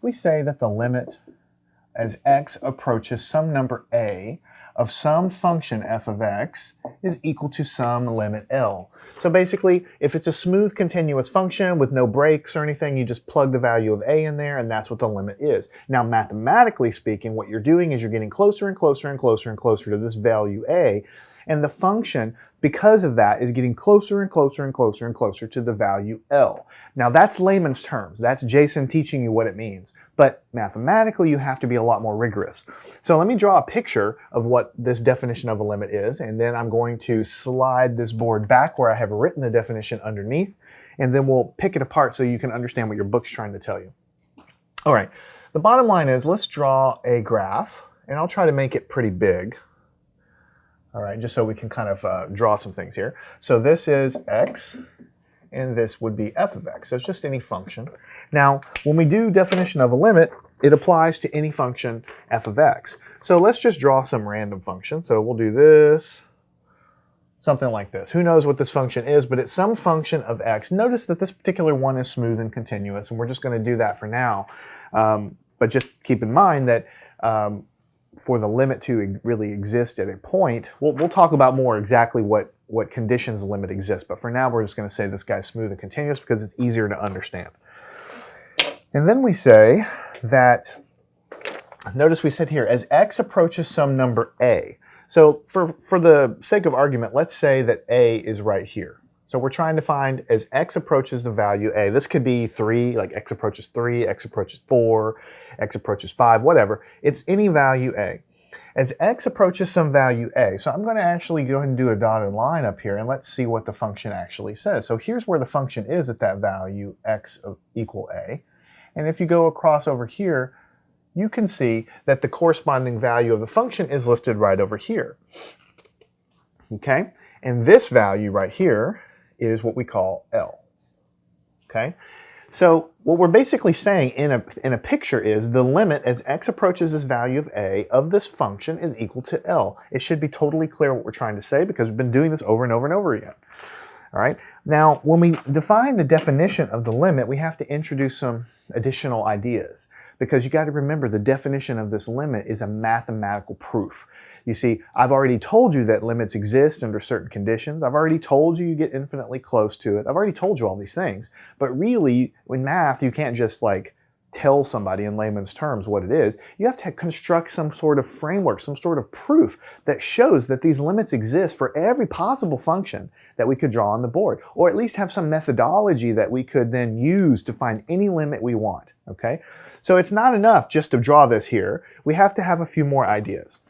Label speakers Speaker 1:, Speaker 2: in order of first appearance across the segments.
Speaker 1: we say that the limit as x approaches some number a of some function f of x is equal to some limit L. So basically, if it's a smooth continuous function with no breaks or anything, you just plug the value of a in there, and that's what the limit is. Now, mathematically speaking, what you're doing is you're getting closer and closer and closer and closer to this value a, and the function, because of that, is getting closer and closer and closer and closer to the value L. Now, that's layman's terms. That's Jason teaching you what it means. But mathematically, you have to be a lot more rigorous. So let me draw a picture of what this definition of a limit is, and then I'm going to slide this board back where I have written the definition underneath, and then we'll pick it apart so you can understand what your book's trying to tell you. All right, the bottom line is let's draw a graph, and I'll try to make it pretty big. All right, just so we can kind of draw some things here. So this is x, and this would be f of x. So it's just any function. Now, when we do definition of a limit, it applies to any function f of x. So let's just draw some random function. So we'll do this, something like this. Who knows what this function is, but it's some function of x. Notice that this particular one is smooth and continuous, and we're just going to do that for now. But just keep in mind that for the limit to really exist at a point, we'll talk about more exactly what conditions the limit exists. But for now, we're just going to say this guy's smooth and continuous because it's easier to understand. And then we say that, notice we said here, as x approaches some number a. So for the sake of argument, let's say that a is right here. So we're trying to find as x approaches the value a. This could be 3, like x approaches 3, x approaches 4, x approaches 5, whatever. It's any value a. As x approaches some value a, so I'm going to actually go ahead and do a dotted line up here, and let's see what the function actually says. So here's where the function is at that value x equal a. And if you go across over here, you can see that the corresponding value of the function is listed right over here. Okay? And this value right here is what we call L. Okay? So what we're basically saying in a picture is the limit as x approaches this value of a of this function is equal to L. It should be totally clear what we're trying to say because we've been doing this over and over and over again. All right? Now, when we define the definition of the limit, we have to introduce some additional ideas because you got to remember the definition of this limit is a mathematical proof. You see, I've already told you that limits exist under certain conditions. I've already told you get infinitely close to it. I've already told you all these things. But really, in math, you can't just like tell somebody in layman's terms what it is. You have to construct some sort of framework, some sort of proof that shows that these limits exist for every possible function that we could draw on the board, or at least have some methodology that we could then use to find any limit we want, okay? So it's not enough just to draw this here. We have to have a few more ideas.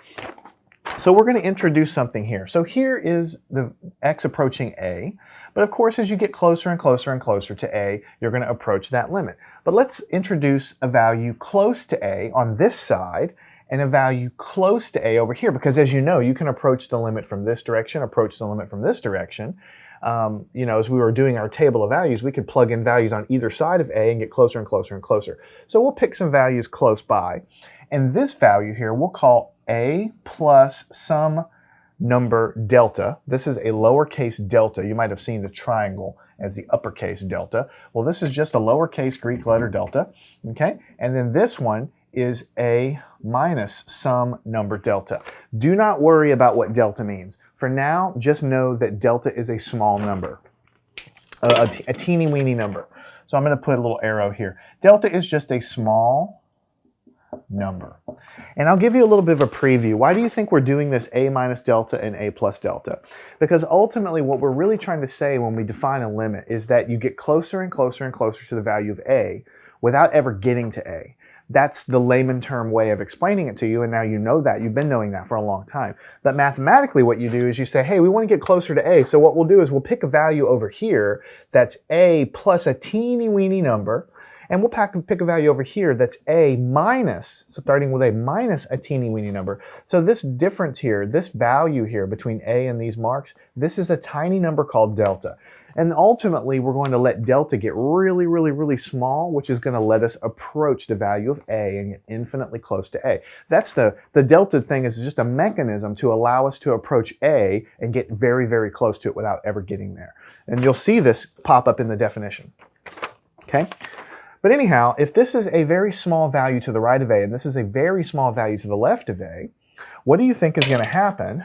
Speaker 1: So we're going to introduce something here. So here is the x approaching a, but of course as you get closer and closer and closer to a, you're going to approach that limit. But let's introduce a value close to a on this side and a value close to a over here, because as you know, you can approach the limit from this direction, approach the limit from this direction. You know, as we were doing our table of values, we could plug in values on either side of a and get closer and closer and closer. So we'll pick some values close by, and this value here we'll call a plus some number delta. This is a lowercase delta. You might have seen the triangle as the uppercase delta. Well, this is just a lowercase Greek letter delta, okay? And then this one is a minus some number delta. Do not worry about what delta means. For now, just know that delta is a small number, a teeny weeny number. So I'm going to put a little arrow here. Delta is just a small number. And I'll give you a little bit of a preview. Why do you think we're doing this a minus delta and a plus delta? Because ultimately what we're really trying to say when we define a limit is that you get closer and closer and closer to the value of a without ever getting to a. That's the layman term way of explaining it to you, and now you know that. You've been knowing that for a long time. But mathematically what you do is you say, hey, we want to get closer to a, so what we'll do is we'll pick a value over here that's a plus a teeny weeny number, and we'll pick a value over here that's a minus, so starting with a minus a teeny weeny number. So this difference here, this value here between a and these marks, this is a tiny number called delta. And ultimately, we're going to let delta get really, really, really small, which is going to let us approach the value of a and get infinitely close to a. That's the delta thing is just a mechanism to allow us to approach a and get very, very close to it without ever getting there. And you'll see this pop up in the definition. Okay? But anyhow, if this is a very small value to the right of a, and this is a very small value to the left of a, what do you think is going to happen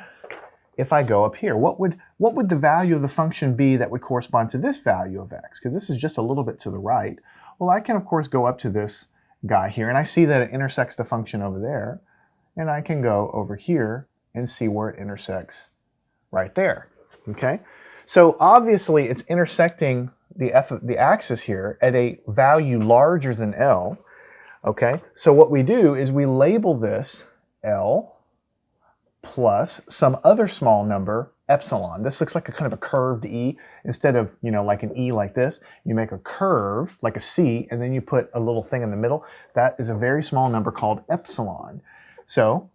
Speaker 1: if I go up here? What would the value of the function be that would correspond to this value of x? Because this is just a little bit to the right. Well, I can, of course, go up to this guy here, and I see that it intersects the function over there. And I can go over here and see where it intersects right there. Okay? So obviously, it's intersecting the axis here at a value larger than L. Okay? So what we do is we label this L plus some other small number, epsilon. This looks like a kind of a curved E. Instead of, like an E like this, you make a curve, like a C, and then you put a little thing in the middle. That is a very small number called epsilon. So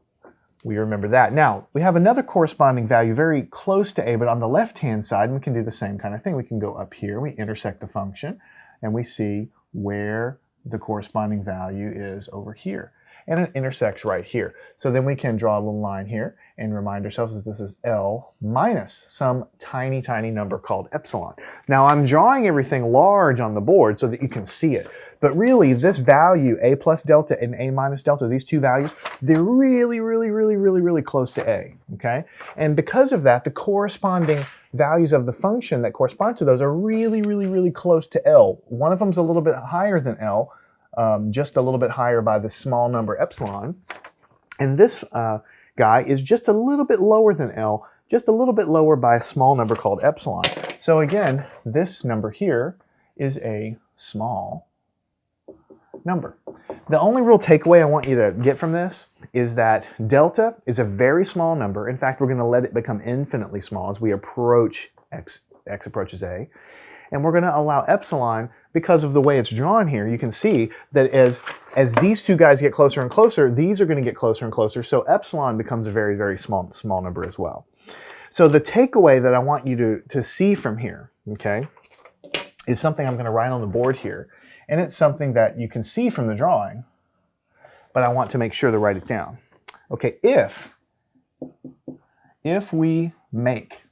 Speaker 1: we remember that. Now, we have another corresponding value very close to A, but on the left-hand side, and we can do the same kind of thing. We can go up here, we intersect the function, and we see where the corresponding value is over here. And it intersects right here. So then we can draw a little line here and remind ourselves that this is L minus some tiny, tiny number called epsilon. Now I'm drawing everything large on the board so that you can see it. But really this value, A plus delta and A minus delta, these two values, they're really, really, really, really, really close to A, okay? And because of that, the corresponding values of the function that correspond to those are really, really, really close to L. One of them's a little bit higher than L, just a little bit higher by the small number epsilon. And this guy is just a little bit lower than L, just a little bit lower by a small number called epsilon. So again, this number here is a small number. The only real takeaway I want you to get from this is that delta is a very small number. In fact, we're going to let it become infinitely small as we approach x approaches A. And we're going to allow epsilon, because of the way it's drawn here, you can see that as these two guys get closer and closer, these are going to get closer and closer. So epsilon becomes a very, very small number as well. So the takeaway that I want you to see from here, okay, is something I'm going to write on the board here. And it's something that you can see from the drawing, but I want to make sure to write it down. Okay, if we make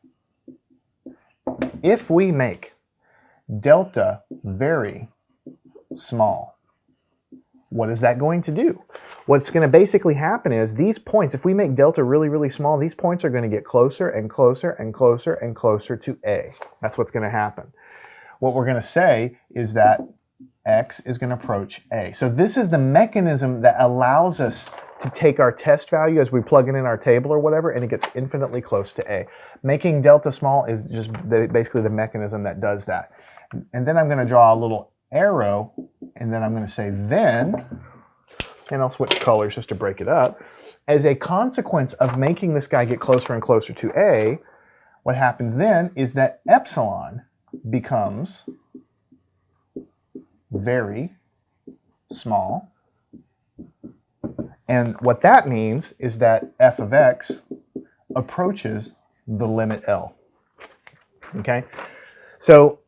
Speaker 1: delta very small, what is that going to do? What's going to basically happen is these points, if we make delta really, really small, these points are going to get closer and closer and closer and closer to A. That's what's going to happen. What we're going to say is that x is going to approach A. So this is the mechanism that allows us to take our test value as we plug it in our table or whatever, and it gets infinitely close to A. Making delta small is just basically the mechanism that does that. And then I'm going to draw a little arrow, and then I'm going to say then, and I'll switch colors just to break it up. As a consequence of making this guy get closer and closer to A, what happens then is that epsilon becomes very small. And what that means is that f of x approaches the limit L. Okay? So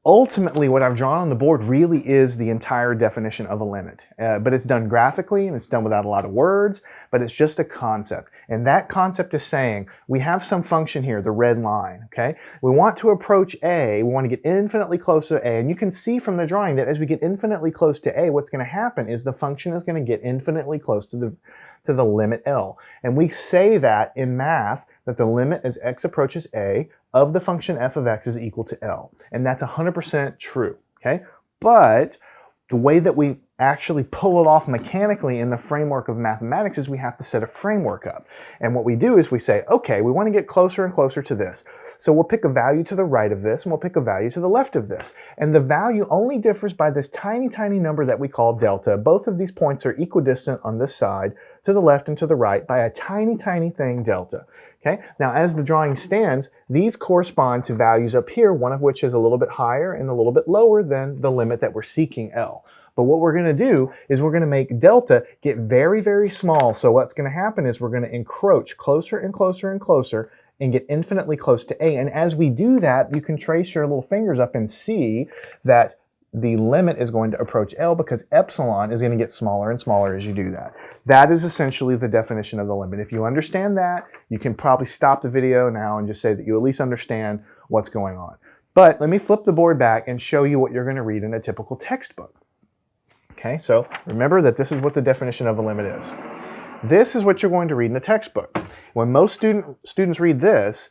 Speaker 1: ultimately, what I've drawn on the board really is the entire definition of a limit. But it's done graphically, and it's done without a lot of words, but it's just a concept. And that concept is saying, we have some function here, the red line, okay? We want to approach A, we want to get infinitely close to A, and you can see from the drawing that as we get infinitely close to A, what's going to happen is the function is going to get infinitely close to the limit L. And we say that in math, that the limit as x approaches A of the function f of x is equal to L. And that's 100% true, okay? But the way that we actually pull it off mechanically in the framework of mathematics is we have to set a framework up. And what we do is we say, okay, we want to get closer and closer to this. So we'll pick a value to the right of this, and we'll pick a value to the left of this. And the value only differs by this tiny, tiny number that we call delta. Both of these points are equidistant on this side, to the left and to the right, by a tiny, tiny thing, delta. Okay? Now, as the drawing stands, these correspond to values up here, one of which is a little bit higher and a little bit lower than the limit that we're seeking, L. But what we're going to do is we're going to make delta get very, very small. So what's going to happen is we're going to encroach closer and closer and closer and get infinitely close to A. And as we do that, you can trace your little fingers up and see that the limit is going to approach L because epsilon is going to get smaller and smaller as you do that. That is essentially the definition of the limit. If you understand that, you can probably stop the video now and just say that you at least understand what's going on. But let me flip the board back and show you what you're going to read in a typical textbook. Okay, so remember that this is what the definition of a limit is. This is what you're going to read in the textbook. When most students read this,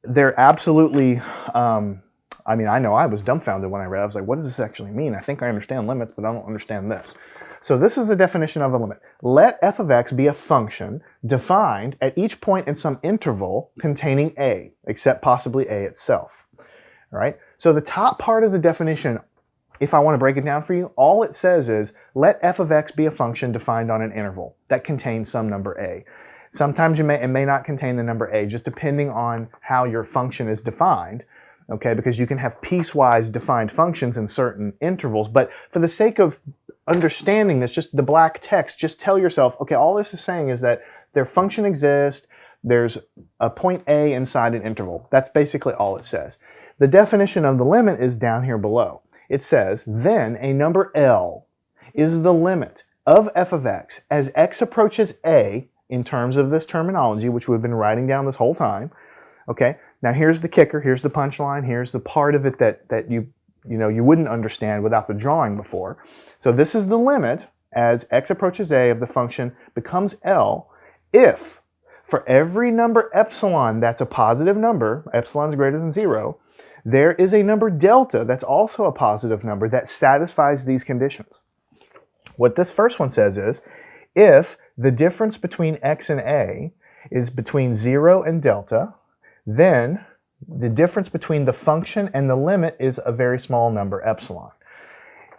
Speaker 1: they're absolutely, I mean, I know I was dumbfounded when I read it. I was like, what does this actually mean? I think I understand limits, but I don't understand this. So this is the definition of a limit. Let f of x be a function defined at each point in some interval containing a, except possibly a itself. All right? So the top part of the definition, if I want to break it down for you, all it says is let f of x be a function defined on an interval that contains some number a. Sometimes it may not contain the number a, just depending on how your function is defined. Okay, because you can have piecewise defined functions in certain intervals, but for the sake of understanding this, just the black text, just tell yourself, okay, all this is saying is that their function exists, there's a point A inside an interval. That's basically all it says. The definition of the limit is down here below. It says, then a number L is the limit of f of x as x approaches A in terms of this terminology, which we've been writing down this whole time. Okay, now here's the kicker, here's the punchline, here's the part of it that you wouldn't understand without the drawing before. So this is the limit as x approaches A of the function becomes L if for every number epsilon that's a positive number, epsilon is greater than 0, there is a number delta that's also a positive number that satisfies these conditions. What this first one says is, if the difference between x and A is between 0 and delta, then the difference between the function and the limit is a very small number, epsilon.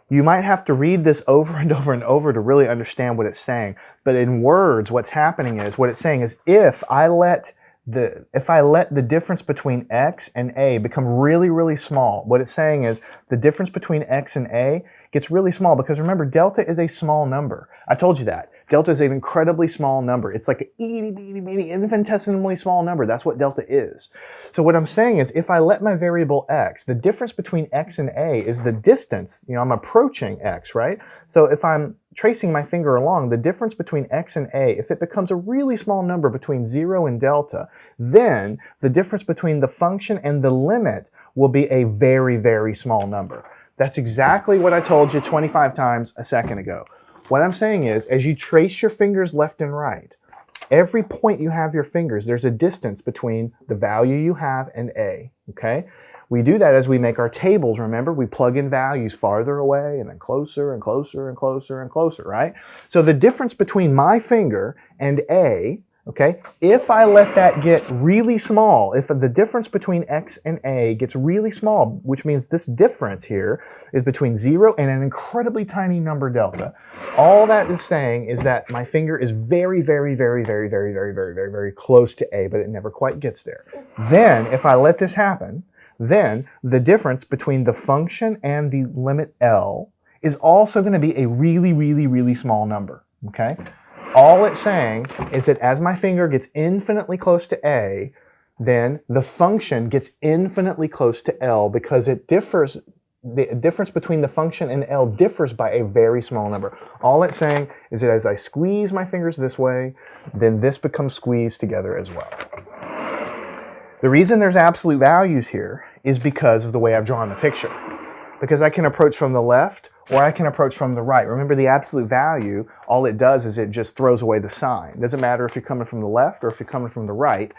Speaker 1: You might have to read this over and over and over to really understand what it's saying. But in words, what's happening is, what it's saying is, if I let the difference between x and A become really, really small, what it's saying is the difference between x and A gets really small, because remember, delta is a small number. I told you that. Delta is an incredibly small number. It's like an itty-bitty, infinitesimally small number. That's what delta is. So what I'm saying is, if I let my variable x, the difference between x and A is the distance. I'm approaching x, right? So if I'm tracing my finger along, the difference between x and A, if it becomes a really small number between 0 and delta, then the difference between the function and the limit will be a very, very small number. That's exactly what I told you 25 times a second ago. What I'm saying is, as you trace your fingers left and right, every point you have your fingers, there's a distance between the value you have and A, okay? We do that as we make our tables, remember? We plug in values farther away and then closer and closer and closer and closer, right? So the difference between my finger and A, okay, if I let that get really small, if the difference between x and A gets really small, which means this difference here is between 0 and an incredibly tiny number delta, all that is saying is that my finger is very, very, very, very, very, very, very, very, very close to A, but it never quite gets there. Then, if I let this happen, then the difference between the function and the limit L is also going to be a really, really, really small number, okay? All it's saying is that as my finger gets infinitely close to A, then the function gets infinitely close to L, because it differs, the difference between the function and L differs by a very small number. All it's saying is that as I squeeze my fingers this way, then this becomes squeezed together as well. The reason there's absolute values here is because of the way I've drawn the picture. Because I can approach from the left or I can approach from the right. Remember, the absolute value, all it does is it just throws away the sign. It doesn't matter if you're coming from the left or if you're coming from the right,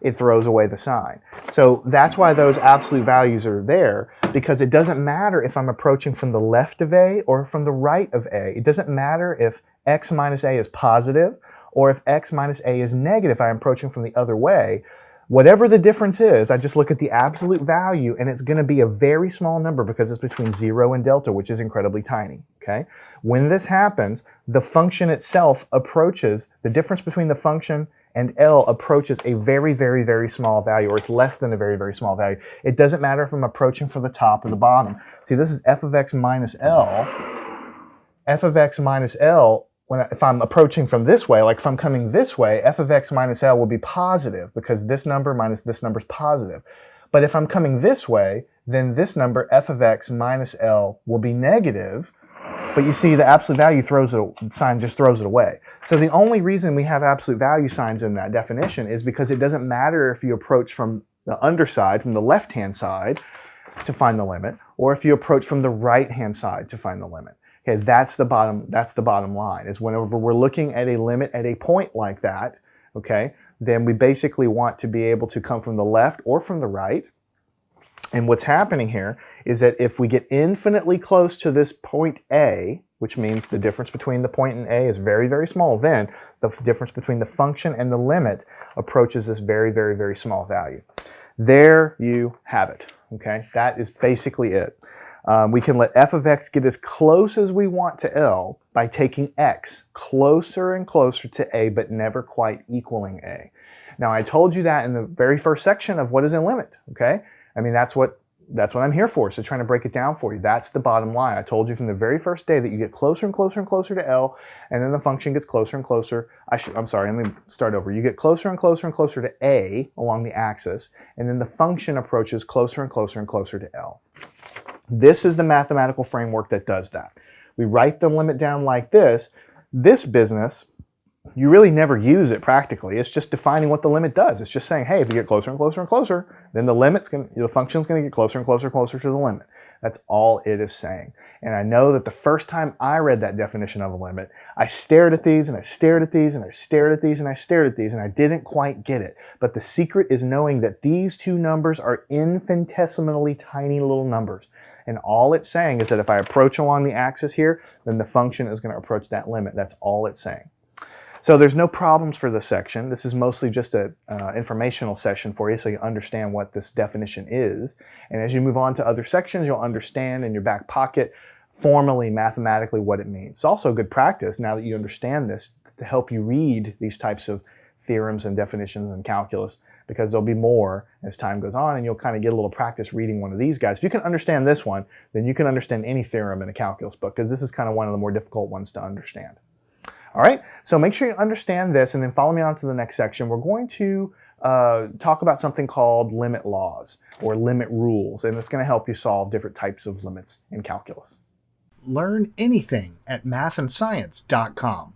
Speaker 1: it throws away the sign. So that's why those absolute values are there, because it doesn't matter if I'm approaching from the left of A or from the right of A. It doesn't matter if x minus A is positive or if x minus A is negative. I'm approaching from the other way. Whatever the difference is, I just look at the absolute value, and it's going to be a very small number because it's between 0 and delta, which is incredibly tiny, okay? When this happens, the function itself approaches, the difference between the function and L approaches a very, very, very small value, or it's less than a very, very small value. It doesn't matter if I'm approaching from the top or the bottom. See, this is f of x minus L. F of x minus L, if I'm approaching from this way, like if I'm coming this way, f of x minus L will be positive because this number minus this number is positive. But if I'm coming this way, then this number, f of x minus L, will be negative. But you see, the absolute value sign just throws it away. So the only reason we have absolute value signs in that definition is because it doesn't matter if you approach from the underside, from the left-hand side, to find the limit, or if you approach from the right-hand side to find the limit. Okay, that's the bottom line, is whenever we're looking at a limit at a point like that, okay, then we basically want to be able to come from the left or from the right. And what's happening here is that if we get infinitely close to this point A, which means the difference between the point and A is very, very small, then the difference between the function and the limit approaches this very, very, very small value. There you have it, okay? That is basically it. We can let f of x get as close as we want to L by taking x closer and closer to A, but never quite equaling A. Now, I told you that in the very first section of what is a limit, okay? I mean, that's what I'm here for, so trying to break it down for you. That's the bottom line. I told you from the very first day that you get closer and closer and closer to L, and then the function gets closer and closer. I'm sorry, let me start over. You get closer and closer and closer to A along the axis, and then the function approaches closer and closer and closer to L. This is the mathematical framework that does that. We write the limit down like this. This business, you really never use it practically. It's just defining what the limit does. It's just saying, hey, if you get closer and closer and closer, then the function's going to get closer and closer and closer to the limit. That's all it is saying. And I know that the first time I read that definition of a limit, I stared at these and I stared at these and I stared at these and I stared at these and I didn't quite get it. But the secret is knowing that these two numbers are infinitesimally tiny little numbers. And all it's saying is that if I approach along the axis here, then the function is going to approach that limit. That's all it's saying. So there's no problems for this section. This is mostly just an informational session for you so you understand what this definition is. And as you move on to other sections, you'll understand in your back pocket formally, mathematically what it means. It's also good practice now that you understand this to help you read these types of theorems and definitions in calculus, because there'll be more as time goes on and you'll kind of get a little practice reading one of these guys. If you can understand this one, then you can understand any theorem in a calculus book, because this is kind of one of the more difficult ones to understand. All right, so make sure you understand this and then follow me on to the next section. We're going to talk about something called limit laws or limit rules, and it's going to help you solve different types of limits in calculus. Learn anything at mathandscience.com.